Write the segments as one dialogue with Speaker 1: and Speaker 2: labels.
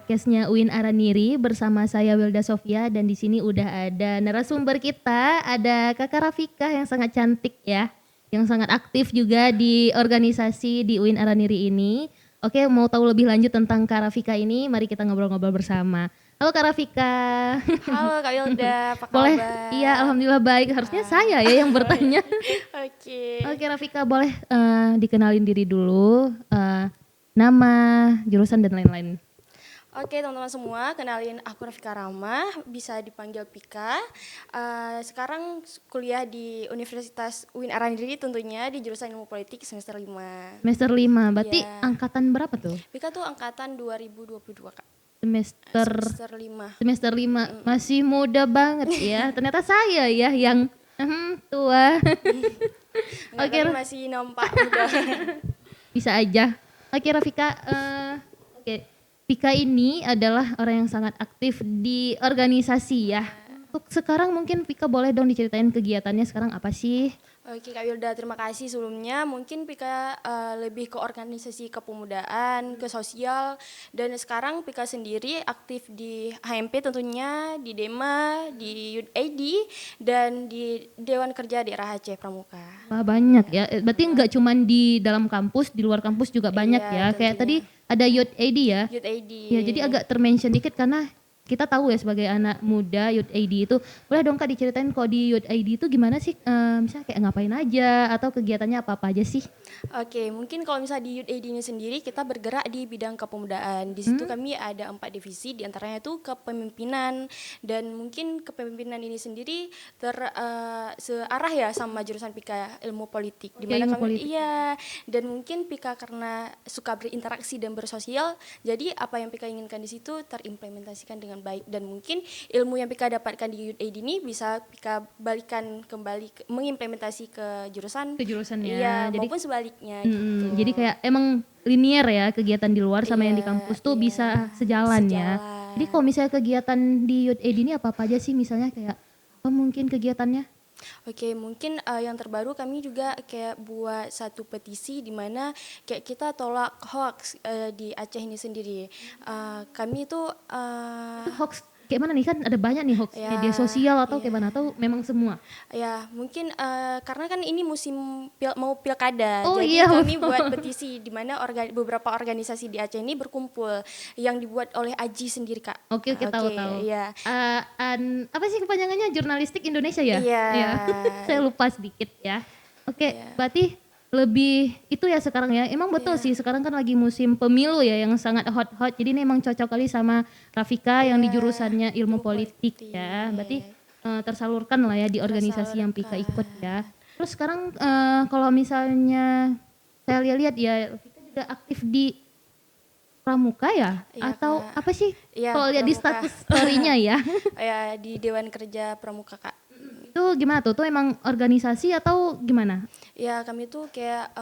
Speaker 1: podcastnya UIN Araniri bersama saya Wilda Sofia, dan di sini udah ada narasumber kita, ada Kakak Rafika yang sangat cantik ya, yang sangat aktif juga di organisasi di UIN Araniri ini. Oke, mau tahu lebih lanjut tentang Kak Rafika ini, mari kita ngobrol-ngobrol bersama. Halo Kak Rafika.
Speaker 2: Halo Kak Wilda, apa
Speaker 1: Boleh?
Speaker 2: kabar?
Speaker 1: Iya, alhamdulillah baik. Harusnya saya ya yang bertanya.
Speaker 2: Oke.
Speaker 1: Oke Rafika, boleh dikenalin diri dulu, nama, jurusan dan lain-lain.
Speaker 2: Oke teman-teman semua, kenalin aku Rafika Rama, bisa dipanggil Pika. Sekarang kuliah di Universitas UIN Araniri tentunya di jurusan Ilmu Politik semester 5.
Speaker 1: Semester 5, berarti
Speaker 2: Iya.
Speaker 1: angkatan berapa tuh?
Speaker 2: Pika tuh angkatan 2022 Kak.
Speaker 1: Semester
Speaker 2: 5.
Speaker 1: Semester 5, masih muda banget ya. Ternyata saya ya yang tua.
Speaker 2: Oke,
Speaker 1: Oke,
Speaker 2: masih nampak muda.
Speaker 1: bisa aja. Oke Rafika, oke. Pika ini adalah orang yang sangat aktif di organisasi ya. Untuk sekarang mungkin Pika boleh dong diceritain kegiatannya sekarang apa sih?
Speaker 2: Oke Kak Wilda, terima kasih sebelumnya. Mungkin Pika lebih ke organisasi kepemudaan, ke sosial. Dan sekarang Pika sendiri aktif di HMP tentunya, di DEMA, di Youth ID, dan di Dewan Kerja Daerah Aceh Pramuka.
Speaker 1: Wah banyak ya, berarti nggak cuma di dalam kampus, di luar kampus juga banyak
Speaker 2: Iya,
Speaker 1: ya. Kayak
Speaker 2: tentunya.
Speaker 1: tadi ada Youth AD ya.
Speaker 2: Youth ID.
Speaker 1: Ya, jadi agak termention dikit karena kita tahu ya sebagai anak muda Youth ID itu. Boleh dong Kak diceritain kok di Youth ID itu gimana sih? Misalnya kayak ngapain aja atau kegiatannya apa-apa aja sih?
Speaker 2: Oke, mungkin kalau misalnya di Youth ID ini sendiri kita bergerak di bidang kepemudaan. Di situ kami ada 4 divisi, diantaranya itu kepemimpinan, dan mungkin kepemimpinan ini sendiri searah ya sama jurusan Pika Ilmu Politik.
Speaker 1: Oke,
Speaker 2: Dimana
Speaker 1: ilmu
Speaker 2: kami
Speaker 1: politik.
Speaker 2: iya, dan mungkin Pika karena suka berinteraksi dan bersosial, jadi apa yang Pika inginkan di situ terimplementasikan dengan baik, dan mungkin ilmu yang Pika dapatkan di Youth ID ini bisa Pika balikan kembali mengimplementasi ke jurusan.
Speaker 1: Ke jurusannya.
Speaker 2: Iya,
Speaker 1: Jadi
Speaker 2: maupun sebaliknya gitu.
Speaker 1: jadi kayak emang linear ya kegiatan di luar sama yang di kampus tuh
Speaker 2: Iya,
Speaker 1: bisa sejalan ya.
Speaker 2: sejalan.
Speaker 1: Jadi kalau misalnya kegiatan di Youth AD ini apa-apa aja sih, misalnya kayak apa mungkin kegiatannya?
Speaker 2: Oke, mungkin yang terbaru kami juga kayak buat satu petisi di mana kayak kita tolak hoax di Aceh ini sendiri. Kami itu
Speaker 1: Itu hoax kayak mana nih, kan ada banyak nih hoax
Speaker 2: Ya,
Speaker 1: media sosial atau kayak mana, atau memang semua?
Speaker 2: ya mungkin karena kan ini musim mau pilkada,
Speaker 1: Oh
Speaker 2: jadi
Speaker 1: iya,
Speaker 2: kami buat petisi di mana beberapa organisasi di Aceh ini berkumpul yang dibuat oleh Aji sendiri Kak.
Speaker 1: Oke, tahu.
Speaker 2: Iya.
Speaker 1: Apa sih kepanjangannya, Jurnalistik Indonesia ya?
Speaker 2: Iya.
Speaker 1: Saya lupa sedikit ya. Oke,
Speaker 2: Iya.
Speaker 1: berarti lebih itu ya sekarang ya. Emang betul sih sekarang kan lagi musim pemilu ya yang sangat hot-hot. Jadi ini emang cocok kali sama Rafika yang di jurusannya ilmu politik ya. Berarti tersalurkan lah ya di organisasi yang Pika ikut ya. Terus sekarang kalau misalnya saya lihat ya, Rafika juga aktif di Pramuka ya?
Speaker 2: Iya,
Speaker 1: Atau
Speaker 2: Kak.
Speaker 1: apa sih?
Speaker 2: Iya,
Speaker 1: Kalau lihat di
Speaker 2: Pramuka.
Speaker 1: status story-nya ya.
Speaker 2: Ya, di Dewan Kerja Pramuka Kak.
Speaker 1: Itu gimana tuh? Tuh emang organisasi atau gimana?
Speaker 2: Ya, kami tuh kayak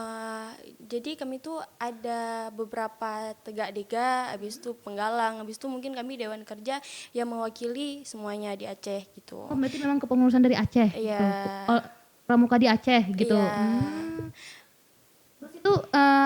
Speaker 2: jadi kami tuh ada beberapa tegak dega, habis itu penggalang, habis itu mungkin kami Dewan Kerja yang mewakili semuanya di Aceh gitu.
Speaker 1: Oh, berarti memang kepengurusan dari Aceh
Speaker 2: Iya.
Speaker 1: gitu. Oh, Pramuka di Aceh gitu.
Speaker 2: Iya.
Speaker 1: Terus itu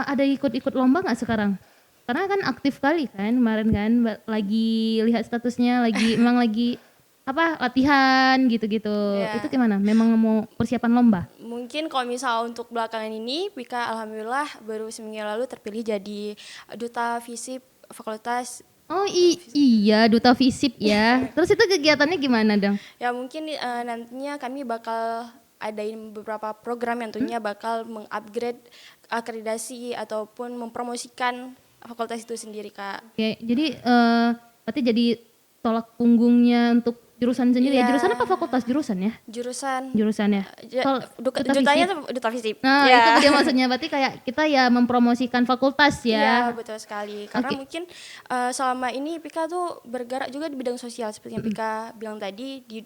Speaker 1: ada ikut-ikut lomba nggak sekarang? Karena kan aktif kali kan kemarin kan, lagi lihat statusnya lagi memang lagi apa latihan gitu-gitu.
Speaker 2: Iya.
Speaker 1: Itu gimana? Memang mau persiapan lomba?
Speaker 2: Mungkin kalau misal untuk belakangan ini, Pika alhamdulillah baru seminggu lalu terpilih jadi duta FISIP Fakultas.
Speaker 1: Oh iya, duta FISIP ya. Terus itu kegiatannya gimana dong?
Speaker 2: Ya mungkin nantinya kami bakal adain beberapa program yang tentunya bakal mengupgrade akreditasi ataupun mempromosikan fakultas itu sendiri Kak.
Speaker 1: Oke, jadi berarti jadi tolak punggungnya untuk jurusan sendiri ya.
Speaker 2: Iya.
Speaker 1: Jurusan apa, fakultas jurusan ya? Jurusannya. Kalau duta
Speaker 2: Jutanya
Speaker 1: FISIP.
Speaker 2: tuh duta FISIP.
Speaker 1: Nah,
Speaker 2: Ya.
Speaker 1: itu dia maksudnya. Berarti kayak kita ya mempromosikan fakultas
Speaker 2: Iya,
Speaker 1: ya.
Speaker 2: betul sekali. Karena
Speaker 1: Oke.
Speaker 2: mungkin selama ini Pika tuh bergerak juga di bidang sosial seperti yang Pika bilang tadi di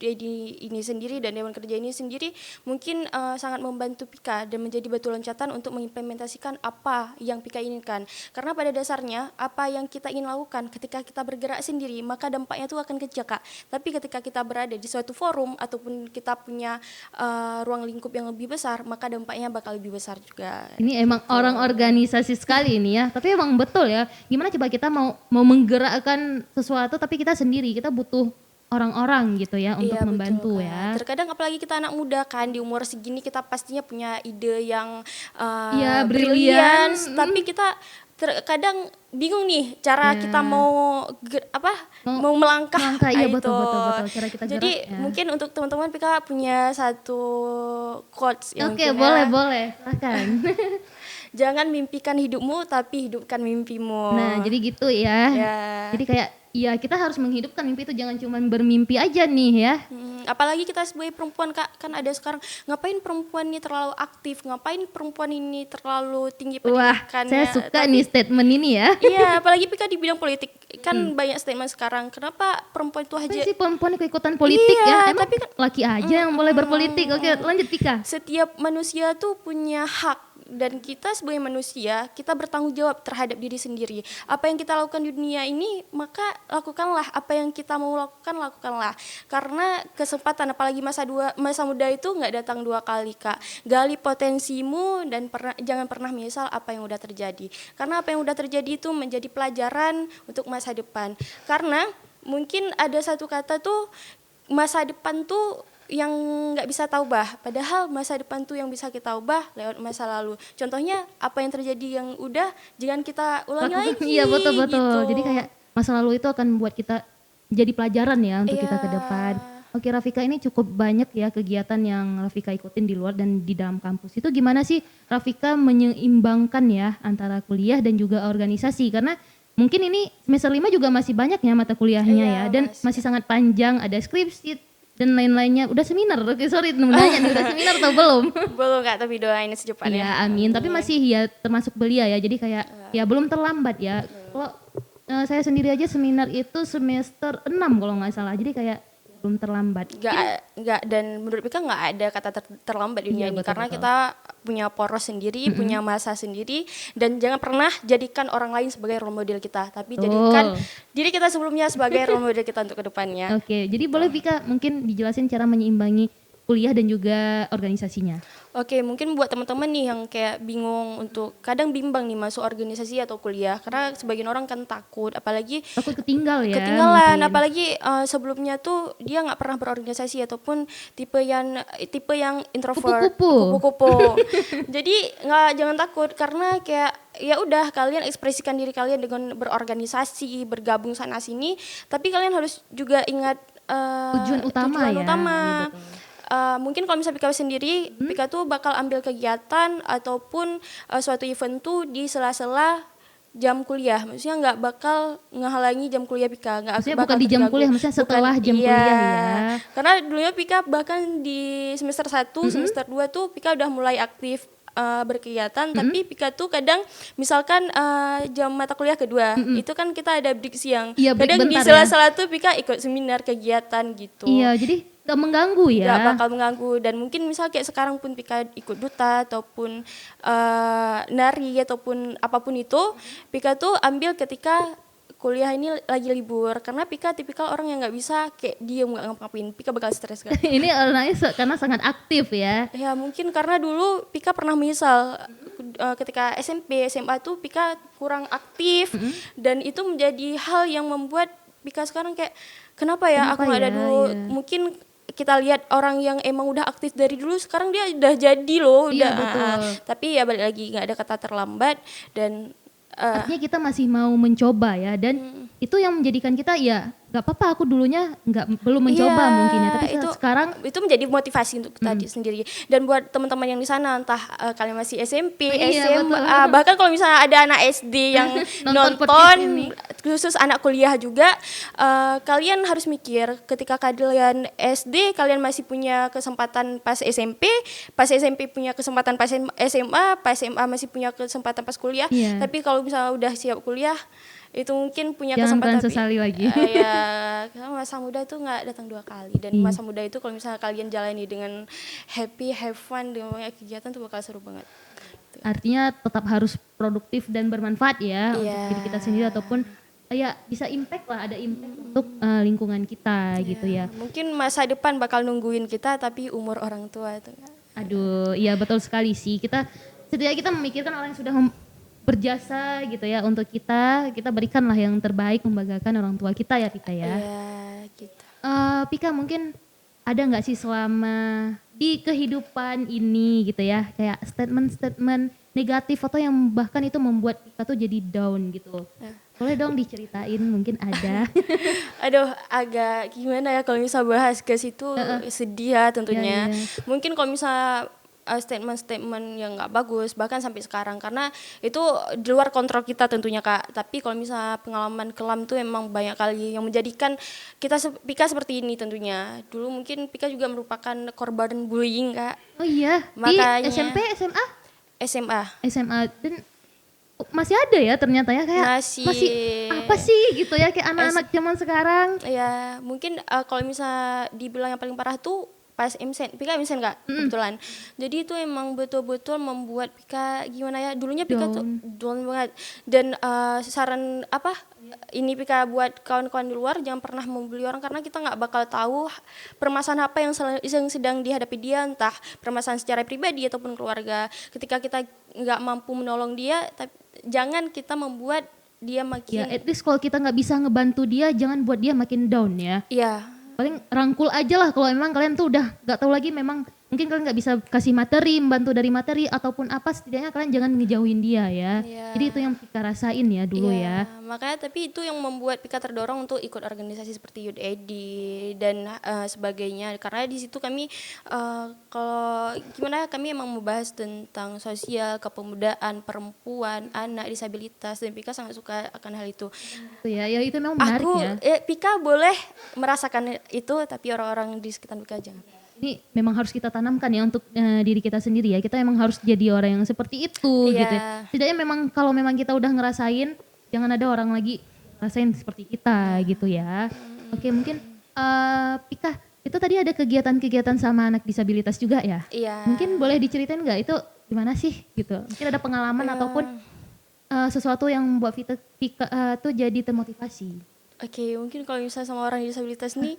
Speaker 2: ini sendiri dan Dewan Kerja ini sendiri mungkin sangat membantu Pika dan menjadi batu loncatan untuk mengimplementasikan apa yang Pika inginkan. Karena pada dasarnya apa yang kita ingin lakukan ketika kita bergerak sendiri maka dampaknya itu akan kecil Kak. Tapi ketika ketika kita berada di suatu forum ataupun kita punya ruang lingkup yang lebih besar, maka dampaknya bakal lebih besar juga.
Speaker 1: Ini emang orang organisasi sekali ini ya. Tapi emang betul ya. Gimana coba kita mau menggerakkan sesuatu tapi kita sendiri, kita butuh orang-orang gitu ya untuk
Speaker 2: Iya,
Speaker 1: membantu
Speaker 2: betul, Kak.
Speaker 1: ya.
Speaker 2: Terkadang apalagi kita anak muda kan, di umur segini kita pastinya punya ide yang
Speaker 1: Iya,
Speaker 2: brilian,
Speaker 1: brilian.
Speaker 2: tapi kita terkadang bingung nih cara
Speaker 1: Ya.
Speaker 2: kita mau mau melangkah.
Speaker 1: Melangkah, iya,
Speaker 2: itu.
Speaker 1: betul, betul, betul. Cara kita
Speaker 2: Jadi
Speaker 1: gerak, ya.
Speaker 2: mungkin untuk teman-teman Pika punya satu quotes yang
Speaker 1: Oke,
Speaker 2: mungkin
Speaker 1: boleh,
Speaker 2: ya,
Speaker 1: boleh. Silakan.
Speaker 2: jangan mimpikan hidupmu tapi hidupkan mimpimu.
Speaker 1: Nah, jadi gitu ya.
Speaker 2: Ya.
Speaker 1: Jadi kayak ya kita harus menghidupkan mimpi itu, jangan cuma bermimpi aja nih ya.
Speaker 2: Apalagi kita sebagai perempuan Kak, kan ada sekarang ngapain perempuan ini terlalu aktif, ngapain perempuan ini terlalu tinggi
Speaker 1: Wah,
Speaker 2: pendidikannya.
Speaker 1: saya suka nih statement ini ya.
Speaker 2: Iya, apalagi Pika di bidang politik kan banyak statement sekarang. Kenapa perempuan itu
Speaker 1: Apa
Speaker 2: aja
Speaker 1: sih perempuan ikut-ikutan politik
Speaker 2: Iya,
Speaker 1: ya? Emang
Speaker 2: tapi kan
Speaker 1: laki aja yang boleh berpolitik. Oke, lanjut Pika.
Speaker 2: setiap manusia tuh punya hak, dan kita sebagai manusia kita bertanggung jawab terhadap diri sendiri. Apa yang kita lakukan di dunia ini, maka lakukanlah. Apa yang kita mau lakukan, lakukanlah. Karena kesempatan, apalagi masa muda itu nggak datang dua kali Kak. Gali potensimu dan jangan pernah menyesal apa yang udah terjadi. Karena apa yang udah terjadi itu menjadi pelajaran untuk masa depan. Karena mungkin ada satu kata tuh, masa depan tuh yang nggak bisa kita ubah, padahal masa depan tuh yang bisa kita ubah lewat masa lalu. Contohnya apa yang terjadi yang udah, jangan kita ulangi lagi.
Speaker 1: Iya, betul-betul.
Speaker 2: Gitu.
Speaker 1: Jadi kayak masa lalu itu akan membuat kita jadi pelajaran ya untuk kita
Speaker 2: Iya.
Speaker 1: ke depan. Oke, Rafika, ini cukup banyak ya kegiatan yang Rafika ikutin di luar dan di dalam kampus. Itu gimana sih Rafika menyeimbangkan ya antara kuliah dan juga organisasi? Karena mungkin ini semester 5 juga masih banyak ya mata kuliahnya
Speaker 2: Iya,
Speaker 1: ya, dan masih sangat panjang, ada skripsi dan lain-lainnya. Udah seminar, oke sorry nanya nih, udah seminar atau belum?
Speaker 2: Belum Kak, tapi doain secepatnya.
Speaker 1: Iya, amin. Tapi masih ya termasuk belia ya, jadi kayak ya belum terlambat ya. Kalau saya sendiri aja seminar itu semester 6 kalau nggak salah, jadi kayak belum terlambat.
Speaker 2: Nggak, dan menurut Pika nggak ada kata terlambat di dunia
Speaker 1: Iya,
Speaker 2: ini,
Speaker 1: betul,
Speaker 2: karena
Speaker 1: betul.
Speaker 2: kita punya poros sendiri, punya masa sendiri, dan jangan pernah jadikan orang lain sebagai role model kita, tapi
Speaker 1: Betul.
Speaker 2: jadikan diri kita sebelumnya sebagai role model kita untuk kedepannya.
Speaker 1: Oke, jadi boleh Vika mungkin dijelasin cara menyeimbangi kuliah dan juga organisasinya.
Speaker 2: Oke, mungkin buat teman-teman nih yang kayak bingung untuk kadang bimbang nih masuk organisasi atau kuliah, karena sebagian orang kan takut, apalagi
Speaker 1: Takut ketinggal ya.
Speaker 2: ketinggalan,
Speaker 1: mungkin.
Speaker 2: apalagi sebelumnya tuh dia nggak pernah berorganisasi ataupun tipe yang introvert,
Speaker 1: Kupu-kupu.
Speaker 2: kupu-kupu. Jadi jangan takut, karena kayak ya udah, kalian ekspresikan diri kalian dengan berorganisasi, bergabung sana sini, tapi kalian harus juga ingat
Speaker 1: Tujuan utama ya. Iya, betul.
Speaker 2: Mungkin kalau misalnya Pika sendiri, Pika tuh bakal ambil kegiatan ataupun suatu event tuh di sela-sela jam kuliah. Maksudnya nggak bakal ngehalangi jam kuliah Pika.
Speaker 1: Maksudnya bukan di jam kuliah, maksudnya setelah jam
Speaker 2: iya.
Speaker 1: kuliah ya.
Speaker 2: Karena dulunya Pika bahkan di semester 1, semester 2 tuh Pika udah mulai aktif berkegiatan, tapi Pika tuh kadang misalkan jam mata kuliah kedua, itu kan kita ada break siang.
Speaker 1: Iya, break
Speaker 2: Kadang di
Speaker 1: bentar
Speaker 2: sela-sela tuh Pika ikut seminar kegiatan gitu.
Speaker 1: Iya, jadi gak mengganggu ya.
Speaker 2: Gak bakal mengganggu, dan mungkin misal kayak sekarang pun Pika ikut duta ataupun nari ataupun apapun itu, Pika tuh ambil ketika kuliah ini lagi libur, karena Pika tipikal orang yang nggak bisa kayak diem nggak ngapa-ngapain. Pika bakal stres kan.
Speaker 1: Ini orangnya karena sangat aktif ya.
Speaker 2: Ya mungkin karena dulu Pika pernah menyesal ketika SMP SMA tuh Pika kurang aktif, dan itu menjadi hal yang membuat Pika sekarang kayak kenapa ya aku nggak ada
Speaker 1: ya?
Speaker 2: dulu.
Speaker 1: Iya.
Speaker 2: Mungkin kita lihat orang yang emang udah aktif dari dulu, sekarang dia udah jadi loh,
Speaker 1: Iya,
Speaker 2: udah.
Speaker 1: betul.
Speaker 2: Tapi ya balik lagi, nggak ada kata terlambat, dan
Speaker 1: Artinya kita masih mau mencoba ya, dan itu yang menjadikan kita ya nggak apa-apa, aku dulunya belum mencoba
Speaker 2: iya,
Speaker 1: mungkin ya, tapi sekarang
Speaker 2: itu menjadi motivasi untuk kita sendiri. Dan buat teman-teman yang di sana, entah kalian masih SMP,
Speaker 1: Iya,
Speaker 2: SMA,
Speaker 1: betul.
Speaker 2: bahkan kalau misalnya ada anak SD yang
Speaker 1: Nonton podcast
Speaker 2: nonton,
Speaker 1: ini.
Speaker 2: khusus anak kuliah juga, kalian harus mikir ketika kalian SD, kalian masih punya kesempatan pas SMP punya kesempatan pas SMA masih punya kesempatan pas kuliah.
Speaker 1: Iya.
Speaker 2: Tapi kalau misalnya udah siap kuliah, itu mungkin punya
Speaker 1: Jangan
Speaker 2: kesempatan.
Speaker 1: pernah sesali lagi.
Speaker 2: Ya, karena masa muda itu nggak datang dua kali, dan masa muda itu kalau misalnya kalian jalani dengan happy, have fun, dengan banyak kegiatan tuh bakal seru banget.
Speaker 1: Artinya tetap harus produktif dan bermanfaat ya untuk
Speaker 2: Iya.
Speaker 1: diri kita sendiri ataupun ya bisa impact lah, ada impact untuk lingkungan kita gitu ya.
Speaker 2: Mungkin masa depan bakal nungguin kita tapi umur orang tua itu.
Speaker 1: Aduh, iya betul sekali sih. Kita setidaknya kita memikirkan orang yang sudah berjasa gitu ya untuk kita berikanlah yang terbaik membanggakan orang tua kita ya Pika ya.
Speaker 2: Iya, gitu.
Speaker 1: Pika mungkin ada nggak sih selama di kehidupan ini gitu ya kayak statement-statement negatif atau yang bahkan itu membuat Pika tuh jadi down gitu. Boleh dong diceritain mungkin ada.
Speaker 2: Aduh, agak gimana ya kalau misal bahas ke situ sedih ya tentunya.
Speaker 1: Iya.
Speaker 2: Mungkin kalau misal statement-statement yang nggak bagus bahkan sampai sekarang karena itu di luar kontrol kita tentunya Kak. Tapi kalau misal pengalaman kelam tuh emang banyak kali yang menjadikan kita Pika seperti ini tentunya. Dulu mungkin Pika juga merupakan korban bullying Kak.
Speaker 1: Oh iya,
Speaker 2: Makanya
Speaker 1: di SMP, SMA,
Speaker 2: SMA.
Speaker 1: SMA dan masih ada ya ternyata ya kayak masih apa sih gitu ya kayak anak-anak zaman sekarang.
Speaker 2: Ya mungkin kalau misal dibilang yang paling parah tuh pas MSN, Pika MSN Kak, kebetulan. Jadi itu emang betul-betul membuat Pika gimana ya, dulunya Pika tuh down banget. Dan saran apa, ini Pika buat kawan-kawan di luar jangan pernah membuli orang karena kita nggak bakal tahu permasalahan apa yang sedang dihadapi dia, entah permasalahan secara pribadi ataupun keluarga. Ketika kita nggak mampu menolong dia, jangan kita membuat dia makin.
Speaker 1: Ya, at least kalau kita nggak bisa ngebantu dia, jangan buat dia makin down ya.
Speaker 2: Iya.
Speaker 1: Paling rangkul aja lah kalau emang kalian tuh udah nggak tahu lagi memang mungkin kalian nggak bisa kasih materi, membantu dari materi ataupun apa setidaknya kalian jangan ngejauhin dia ya. Jadi itu yang Pika rasain ya dulu ya.
Speaker 2: Makanya tapi itu yang membuat Pika terdorong untuk ikut organisasi seperti Youth ID dan sebagainya karena di situ kami kalau gimana kami emang membahas tentang sosial, kepemudaan, perempuan, anak disabilitas dan Pika sangat suka akan hal itu.
Speaker 1: Itu ya itu memang menarik ya.
Speaker 2: Pika boleh merasakan itu tapi orang-orang di sekitar Pika jangan.
Speaker 1: Ini memang harus kita tanamkan ya untuk diri kita sendiri ya. Kita memang harus jadi orang yang seperti itu gitu ya. Setidaknya memang kalau memang kita udah ngerasain, jangan ada orang lagi rasain seperti kita gitu ya. Oke mungkin Pika, itu tadi ada kegiatan-kegiatan sama anak disabilitas juga ya?
Speaker 2: Iya.
Speaker 1: Mungkin boleh diceritain nggak itu gimana sih gitu? Mungkin ada pengalaman ataupun sesuatu yang membuat Pika tuh jadi termotivasi.
Speaker 2: Oke, mungkin kalau misalnya sama orang disabilitas nih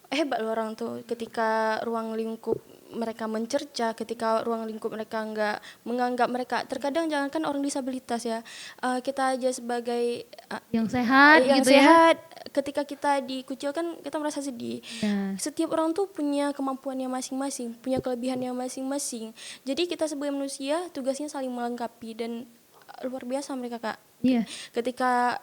Speaker 2: hebat loh orang tuh ketika ruang lingkup mereka mencerca, ketika ruang lingkup mereka nggak menganggap mereka, terkadang jangankan orang disabilitas ya, kita aja sebagai
Speaker 1: yang sehat
Speaker 2: yang
Speaker 1: gitu
Speaker 2: sehat, ketika kita dikucilkan kita merasa sedih.
Speaker 1: Ya.
Speaker 2: Setiap orang tuh punya kemampuannya masing-masing, punya kelebihannya masing-masing. Jadi kita sebagai manusia tugasnya saling melengkapi dan luar biasa mereka Kak.
Speaker 1: Iya.
Speaker 2: Ketika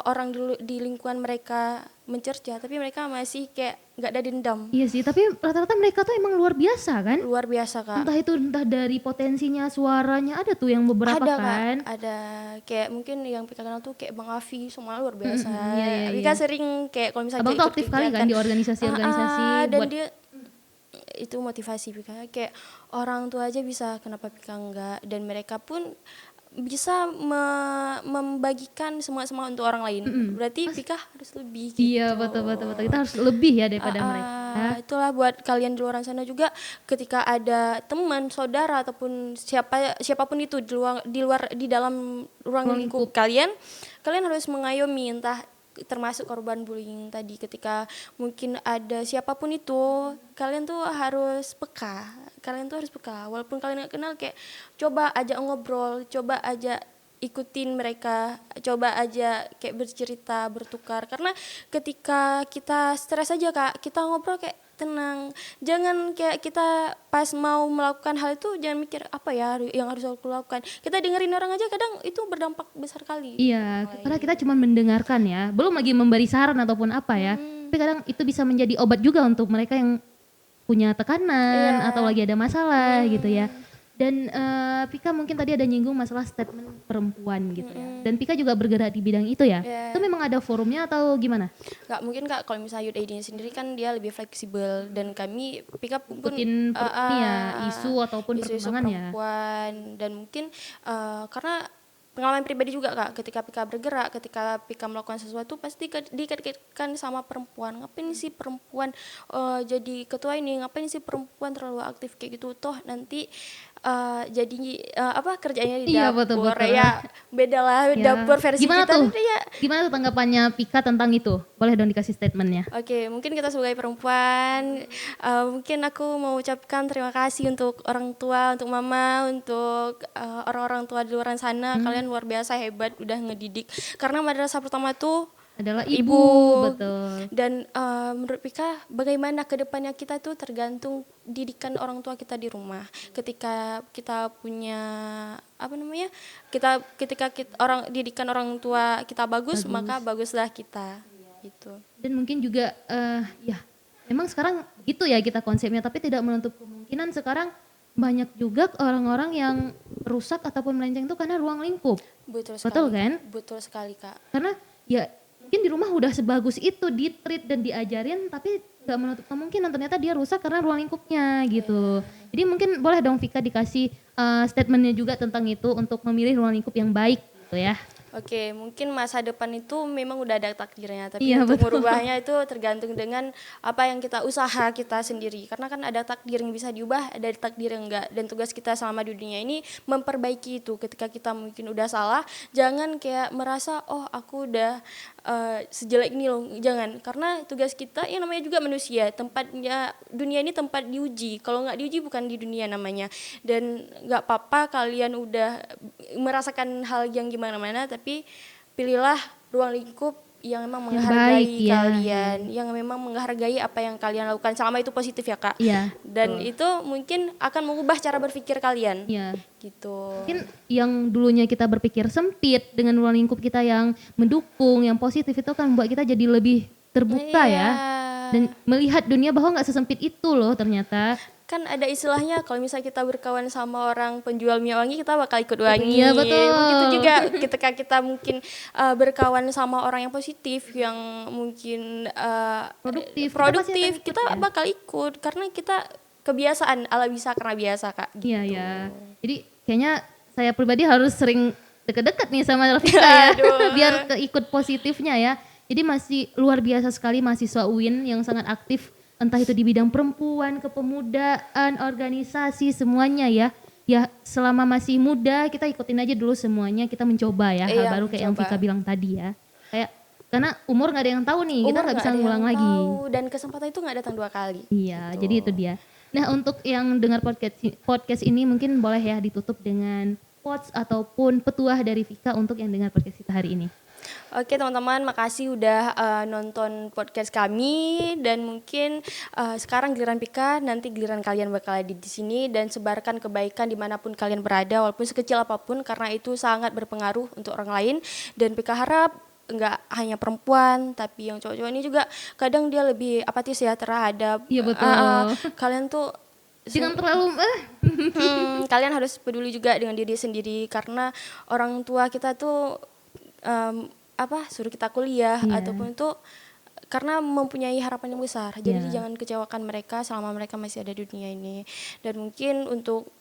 Speaker 2: orang di lingkungan mereka mencerca, tapi mereka masih kayak nggak ada dendam.
Speaker 1: Iya sih, tapi rata-rata mereka tuh emang luar biasa kan?
Speaker 2: Luar biasa Kak.
Speaker 1: Entah dari potensinya, suaranya ada tuh yang beberapa
Speaker 2: ada,
Speaker 1: kan.
Speaker 2: Kak. Ada kayak mungkin yang Pika kenal tuh kayak Bang Afi, semua luar biasa.
Speaker 1: Iya.
Speaker 2: Pika sering kayak kalau misalnya
Speaker 1: Abang tuh aktif kali kan di organisasi-organisasi
Speaker 2: dan
Speaker 1: buat
Speaker 2: dia itu motivasi Pika kayak orang tua aja bisa, kenapa Pika enggak, dan mereka pun bisa membagikan semua untuk orang lain. Berarti Pika harus lebih gitu.
Speaker 1: Iya betul. Kita harus lebih ya daripada mereka.
Speaker 2: Itulah buat kalian di luar sana juga, ketika ada teman, saudara ataupun siapapun itu di dalam ruang lingkup kalian harus mengayomi, entah termasuk korban bullying tadi. Ketika mungkin ada siapapun itu, kalian tuh harus peka. Walaupun kalian gak kenal, kayak coba aja ngobrol, coba aja ikutin mereka, coba aja kayak bercerita, bertukar. Karena ketika kita stres aja Kak, kita ngobrol kayak tenang. Jangan kayak kita pas mau melakukan hal itu jangan mikir apa ya yang harus aku lakukan. Kita dengerin orang aja kadang itu berdampak besar kali.
Speaker 1: Iya, karena kita cuma mendengarkan ya, belum lagi memberi saran ataupun apa ya. Tapi kadang itu bisa menjadi obat juga untuk mereka yang punya tekanan atau lagi ada masalah gitu ya. Dan Pika mungkin tadi ada nyinggung masalah statement perempuan gitu ya. Dan Pika juga bergerak di bidang itu ya. Itu memang ada forumnya atau gimana?
Speaker 2: Nggak mungkin Kak, kalau misalnya Youth ID sendiri kan dia lebih fleksibel, dan kami Pika pun
Speaker 1: ikutin isu ataupun perkembangan ya.
Speaker 2: Perempuan, dan mungkin karena pengalaman pribadi juga Kak, ketika Pika bergerak, ketika Pika melakukan sesuatu pasti dikaitkan sama perempuan. Ngapain sih perempuan jadi ketua ini, ngapain sih perempuan terlalu aktif kayak gitu, toh nanti jadi kerjanya di
Speaker 1: Iya,
Speaker 2: dapur
Speaker 1: betul-betul.
Speaker 2: ya, beda lah
Speaker 1: Ya.
Speaker 2: dapur versi
Speaker 1: Gimana
Speaker 2: kita
Speaker 1: tuh?
Speaker 2: tuh ya.
Speaker 1: Gimana tuh tanggapannya Pika tentang itu? Boleh dong dikasih statementnya.
Speaker 2: Oke, mungkin kita sebagai perempuan, mungkin aku mau ucapkan terima kasih untuk orang tua, untuk mama, untuk orang-orang tua di luar sana. Kalian luar biasa hebat udah ngedidik. Karena madrasah pertama tuh
Speaker 1: Adalah ibu,
Speaker 2: ibu.
Speaker 1: betul.
Speaker 2: Dan menurut Pika, bagaimana kedepannya kita tuh tergantung didikan orang tua kita di rumah. Ketika kita punya didikan orang tua kita bagus, maka baguslah kita. Gitu.
Speaker 1: Dan mungkin juga ya memang sekarang gitu ya kita konsepnya, tapi tidak menutup kemungkinan sekarang banyak juga orang-orang yang rusak ataupun melenceng itu karena ruang lingkup.
Speaker 2: Betul sekali.
Speaker 1: Betul kan?
Speaker 2: Betul sekali, Kak.
Speaker 1: Karena ya mungkin di rumah udah sebagus itu di-treat dan diajarin, tapi gak menutup kemungkinan ternyata dia rusak karena ruang lingkupnya gitu. Jadi mungkin boleh dong Vika dikasih statementnya juga tentang itu untuk memilih ruang lingkup yang baik gitu ya.
Speaker 2: Oke, mungkin masa depan itu memang udah ada takdirnya, tapi
Speaker 1: Iya,
Speaker 2: untuk
Speaker 1: betul.
Speaker 2: merubahnya itu tergantung dengan apa yang usaha kita sendiri. Karena kan ada takdir yang bisa diubah, ada takdir yang enggak. Dan tugas kita selama di dunia ini memperbaiki itu. Ketika kita mungkin udah salah, jangan kayak merasa, oh aku udah sejelek ini loh. Jangan, karena tugas kita yang namanya juga manusia. Tempatnya, dunia ini tempat diuji. Kalau nggak diuji bukan di dunia namanya. Dan nggak apa-apa kalian udah merasakan hal yang gimana-mana, tapi pilihlah ruang lingkup yang memang menghargai
Speaker 1: baik, ya.
Speaker 2: kalian, yang memang menghargai apa yang kalian lakukan selama itu positif ya Kak.
Speaker 1: Iya.
Speaker 2: Dan itu mungkin akan mengubah cara berpikir kalian.
Speaker 1: Iya.
Speaker 2: Gitu.
Speaker 1: Mungkin yang dulunya kita berpikir sempit dengan ruang lingkup kita yang mendukung, yang positif itu kan membuat kita jadi lebih terbuka
Speaker 2: Iya.
Speaker 1: ya. Dan melihat dunia bahwa nggak sesempit itu loh ternyata.
Speaker 2: Kan ada istilahnya kalau misalnya kita berkawan sama orang penjual minyak wangi, kita bakal ikut wangi.
Speaker 1: Iya, betul.
Speaker 2: Begitu juga ketika kita mungkin berkawan sama orang yang positif, yang mungkin
Speaker 1: Produktif,
Speaker 2: kita bakal ikut karena kita kebiasaan, ala bisa karena biasa Kak. Gitu.
Speaker 1: Iya ya. Jadi kayaknya saya pribadi harus sering deket-deket nih sama Rafika ya. Biar keikut positifnya ya. Jadi masih luar biasa sekali mahasiswa UIN yang sangat aktif. Entah itu di bidang perempuan, kepemudaan, organisasi, semuanya ya. Ya selama masih muda kita ikutin aja dulu semuanya. Kita mencoba ya. Hal baru kayak yang Vika bilang tadi ya. Kayak karena umur gak ada yang tahu nih. Kita gak bisa ngulang lagi.
Speaker 2: Dan kesempatan itu gak datang 2 kali.
Speaker 1: Iya jadi itu dia. Nah untuk yang dengar podcast ini mungkin boleh ya ditutup dengan quotes ataupun petuah dari Vika untuk yang dengar podcast kita hari ini.
Speaker 2: Oke teman-teman, makasih udah nonton podcast kami, dan mungkin sekarang giliran Pika, nanti giliran kalian bakal ada di sini, dan sebarkan kebaikan dimanapun kalian berada walaupun sekecil apapun, karena itu sangat berpengaruh untuk orang lain. Dan Pika harap nggak hanya perempuan tapi yang cowok-cowok ini juga kadang dia lebih apatis ya terhadap kalian tuh
Speaker 1: jangan terlalu
Speaker 2: kalian harus peduli juga dengan diri sendiri, karena orang tua kita tuh suruh kita kuliah ataupun itu karena mempunyai harapan yang besar. Jadi jangan kecewakan mereka selama mereka masih ada di dunia ini. Dan mungkin untuk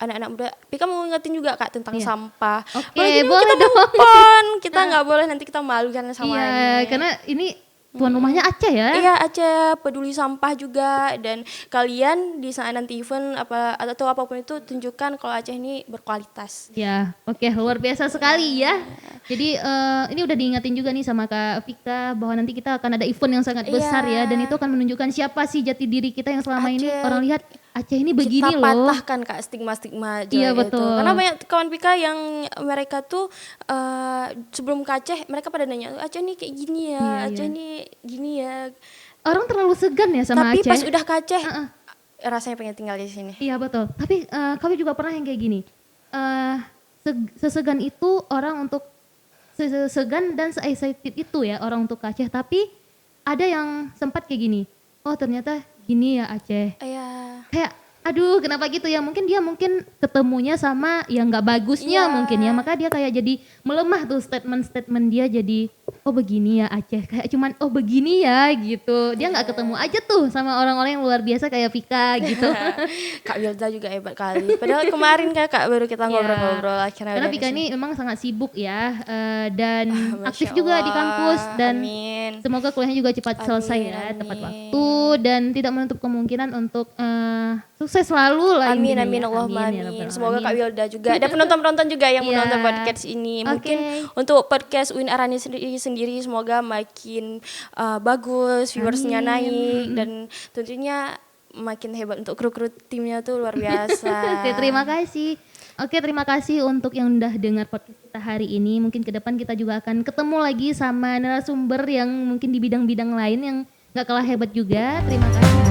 Speaker 2: anak-anak muda, Pika mau ngingetin juga Kak tentang sampah.
Speaker 1: Oke, boleh
Speaker 2: kita
Speaker 1: dong.
Speaker 2: Kita nggak boleh nanti kita malu kan sama ini.
Speaker 1: Karena ini tuan rumahnya Aceh ya.
Speaker 2: Iya Aceh, peduli sampah juga. Dan kalian di saat nanti event atau apapun itu tunjukkan kalau Aceh ini berkualitas.
Speaker 1: Ya, oke, luar biasa sekali ya. Jadi ini udah diingatin juga nih sama Kak Vika bahwa nanti kita akan ada event yang sangat besar ya, dan itu akan menunjukkan siapa sih jati diri kita yang selama ini orang lihat Aceh ini begini
Speaker 2: kita
Speaker 1: loh.
Speaker 2: Kita patahkan Kak stigma-stigma
Speaker 1: Iya betul.
Speaker 2: Itu. Karena banyak kawan Pika yang mereka tuh sebelum ke Aceh mereka pada nanya Aceh nih kayak gini ya, Aceh nih gini ya.
Speaker 1: Orang terlalu segan ya sama
Speaker 2: Tapi
Speaker 1: Aceh.
Speaker 2: Tapi pas udah ke Aceh rasanya pengen tinggal di sini.
Speaker 1: Iya betul. Tapi kami juga pernah yang kayak gini. Sesegan itu orang untuk segan dan se-excited itu ya orang untuk ke Aceh. Tapi ada yang sempat kayak gini. Oh ternyata gini ya Aceh.
Speaker 2: Iya.
Speaker 1: Kayak aduh kenapa gitu ya, mungkin dia ketemunya sama yang gak bagusnya mungkin ya, maka dia kayak jadi melemah tuh statement dia jadi oh begini ya Aceh, kayak cuman oh begini ya gitu. Dia nggak ketemu aja tuh sama orang-orang yang luar biasa kayak Vika gitu.
Speaker 2: Kak Wilda juga hebat kali. Padahal kemarin Kak baru kita
Speaker 1: Iya.
Speaker 2: ngobrol-ngobrol akhirnya
Speaker 1: Karena
Speaker 2: udah
Speaker 1: Vika
Speaker 2: di
Speaker 1: ini
Speaker 2: sini.
Speaker 1: memang sangat sibuk ya, dan aktif
Speaker 2: Masya
Speaker 1: juga di
Speaker 2: Allah,
Speaker 1: kampus dan
Speaker 2: amin.
Speaker 1: semoga kuliahnya juga cepat selesai
Speaker 2: Amin,
Speaker 1: ya, tepat
Speaker 2: amin.
Speaker 1: waktu dan tidak menutup kemungkinan untuk sukses selalu lah
Speaker 2: Amin
Speaker 1: intinya
Speaker 2: amin
Speaker 1: ya.
Speaker 2: Allahumma
Speaker 1: ya
Speaker 2: amin.
Speaker 1: rabbal
Speaker 2: Semoga Kak
Speaker 1: alamin.
Speaker 2: Wilda juga ada penonton-penonton juga yang
Speaker 1: Iya.
Speaker 2: menonton podcast ini. Mungkin
Speaker 1: Oke.
Speaker 2: untuk podcast UIN Arani sendiri semoga makin bagus, viewersnya
Speaker 1: Amin.
Speaker 2: naik dan tentunya makin hebat untuk kru-kru timnya tuh luar biasa.
Speaker 1: Oke, terima kasih. Oke, terima kasih untuk yang udah dengar podcast kita hari ini. Mungkin ke depan kita juga akan ketemu lagi sama narasumber yang mungkin di bidang-bidang lain yang gak kalah hebat juga. Terima kasih.